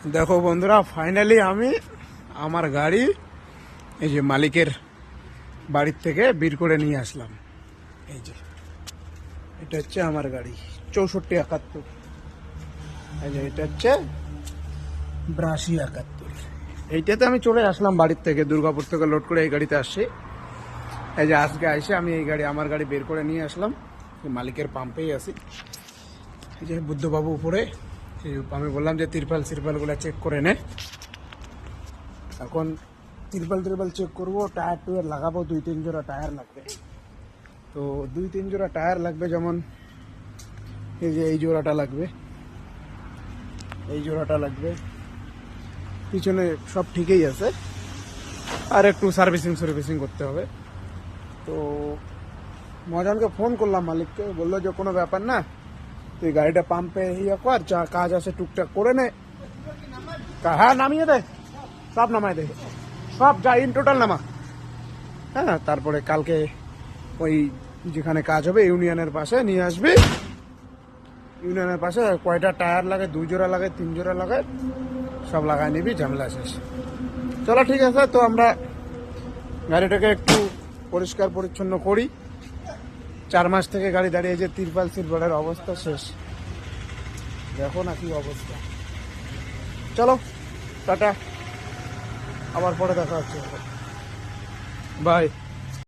দেখো বন্ধুরা, ফাইনালি আমি আমার গাড়ি এই যে মালিকের বাড়ির থেকে বের করে নিয়ে আসলাম। এই যে এটা হচ্ছে আমার গাড়ি 6471। এই যে এটা হচ্ছে 8271। এইটাতে আমি চলে আসলাম বাড়ির থেকে, দুর্গাপুর থেকে লোড করে এই গাড়িতে আসছি। এই যে আজকে এসে আমি এই গাড়ি আমার গাড়ি বের করে নিয়ে আসলাম, মালিকের পাম্পেই আছি। এই যে বুদ্ধবাবু উপরে, আমি বললাম যে তিরপালগুলো চেক করে নে। এখন তিরপাল চেক করবো, টায়ার টুয়ার লাগাবো, 2-3 জোড়া টায়ার লাগবে। তো 2-3 জোড়া টায়ার লাগবে, যেমন এই যে এই জোড়াটা লাগবে, এই জোড়াটা লাগবে। পিছনে সব ঠিকই আছে, আর একটু সার্ভিসিং করতে হবে। তো মহাজনকে ফোন করলাম, মালিককে, বললো যে কোনো ব্যাপার না, তুই গাড়িটা পাম্পে ইয়ে কর, যা কাজ আছে টুকটাক করে নে। হ্যাঁ নামিয়ে দে, সব নামাই দে, সব যা ইন টোটাল নামা। হ্যাঁ, তারপরে কালকে ওই যেখানে কাজ হবে ইউনিয়নের পাশে নিয়ে আসবি। ইউনিয়নের পাশে কয়টা টায়ার লাগে, 2 জোড়া লাগে, 3 জোড়া লাগে, সব লাগাই নিবি, ঝামেলা শেষ। চলো ঠিক আছে, তো আমরা গাড়িটাকে একটু পরিষ্কার পরিচ্ছন্ন করি। 4 মাস থেকে গাড়ি দাঁড়িয়ে, যে তিরপালের অবস্থা শেষ, দেখো না কি অবস্থা। চলো টাটা, আবার পরে দেখা হচ্ছে, বাই।